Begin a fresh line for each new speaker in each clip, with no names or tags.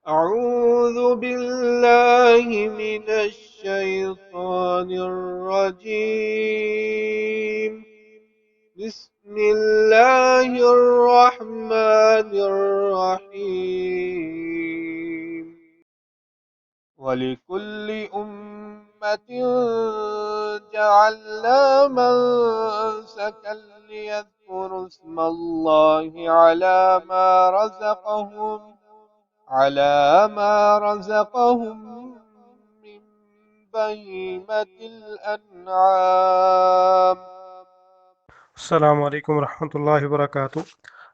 أعوذ بالله من الشيطان الرجيم. بسم الله الرحمن الرحيم. ولكل أمة جعلنا منسكا ليذكروا اسم الله على ما رزقهم من بهيمة الأنعام.
السلام علیکم ورحمۃ اللہ وبرکاتہ۔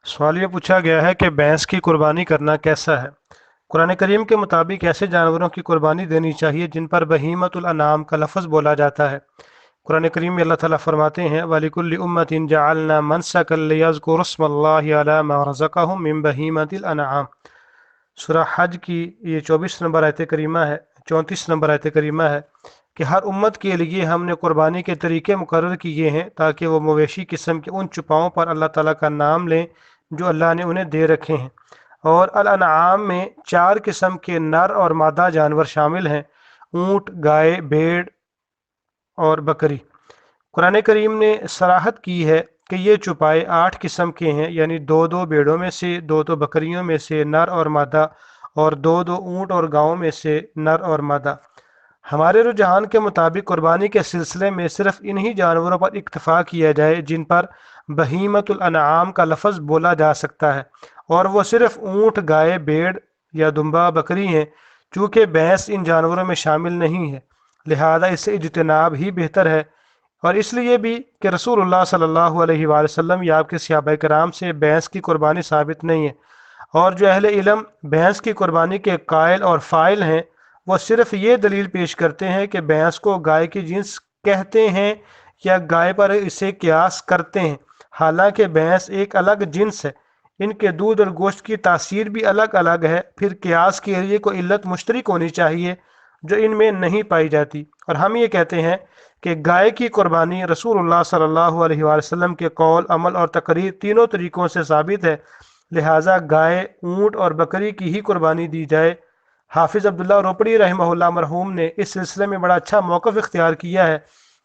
سوال یہ پوچھا گیا ہے کہ بھینس کی قربانی کرنا کیسا ہے؟ قرآن کریم کے مطابق ایسے جانوروں کی قربانی دینی چاہیے جن پر بہیمۃ الانعام کا لفظ بولا جاتا ہے۔ قرآن کریم میں اللہ تعالیٰ فرماتے ہیں وَلِكُلِّ أُمَّةٍ جَعَلْنَا مَنسَكًا لِيَذْكُرُوا اسْمَ اللَّهِ عَلَى مَا رَزَقَهُم مِّن بَهِيمَةِ الْأَنْعَامِ۔ سورہ حج کی یہ 24 نمبر آیت کریمہ ہے 34 نمبر آیت کریمہ ہے کہ ہر امت کے لیے ہم نے قربانی کے طریقے مقرر کیے ہیں تاکہ وہ مویشی قسم کے ان چپاؤں پر اللہ تعالیٰ کا نام لیں جو اللہ نے انہیں دے رکھے ہیں۔ اور الانعام میں 4 قسم کے نر اور مادہ جانور شامل ہیں: اونٹ، گائے، بھیڑ اور بکری۔ قرآن کریم نے صراحت کی ہے کہ یہ چوپائے 8 قسم کے ہیں، یعنی 2 بھیڑوں میں سے، 2 بکریوں میں سے نر اور مادہ، اور 2 اونٹ اور گاؤں میں سے نر اور مادہ۔ ہمارے رجحان کے مطابق قربانی کے سلسلے میں صرف انہی جانوروں پر اکتفا کیا جائے جن پر بہیمۃ الانعام کا لفظ بولا جا سکتا ہے، اور وہ صرف اونٹ، گائے، بھیڑ یا دمبا بکری ہیں۔ چونکہ بھینس ان جانوروں میں شامل نہیں ہے، لہذا اس سے اجتناب ہی بہتر ہے، اور اس لیے بھی کہ رسول اللہ صلی اللہ علیہ وآلہ وسلم یا آپ کے صحابہ کرام سے بھینس کی قربانی ثابت نہیں ہے، اور جو اہل علم بھینس کی قربانی کے قائل اور فاعل ہیں وہ صرف یہ دلیل پیش کرتے ہیں کہ بھینس کو گائے کی جنس کہتے ہیں یا گائے پر اسے قیاس کرتے ہیں، حالانکہ بھینس ایک الگ جنس ہے، ان کے دودھ اور گوشت کی تاثیر بھی الگ الگ ہے۔ پھر قیاس کے لیے کوئی علت مشترک ہونی چاہیے جو ان میں نہیں پائی جاتی، اور ہم یہ کہتے ہیں کہ گائے کی قربانی رسول اللہ صلی اللہ علیہ وآلہ وسلم کے قول، عمل اور تقریر تینوں طریقوں سے ثابت ہے، لہٰذا گائے، اونٹ اور بکری کی ہی قربانی دی جائے۔ حافظ عبداللہ روپڑی رحمہ اللہ مرحوم نے اس سلسلے میں بڑا اچھا موقف اختیار کیا ہے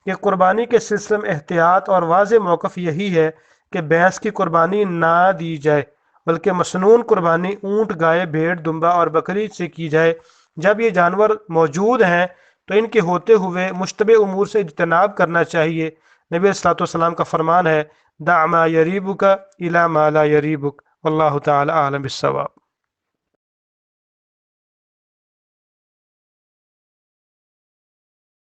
کہ قربانی کے سلسلے میں احتیاط اور واضح موقف یہی ہے کہ بھینس کی قربانی نہ دی جائے، بلکہ مسنون قربانی اونٹ، گائے، بھیڑ، دمبا اور بکری سے کی جائے۔ جب یہ جانور موجود ہیں تو ان کے ہوتے ہوئے مشتبہ امور سے اجتناب کرنا چاہیے۔ نبی صلی اللہ علیہ وسلم کا فرمان ہے دع ما یریبک الی ما لا یریبک، واللہ تعالی اعلم بالصواب۔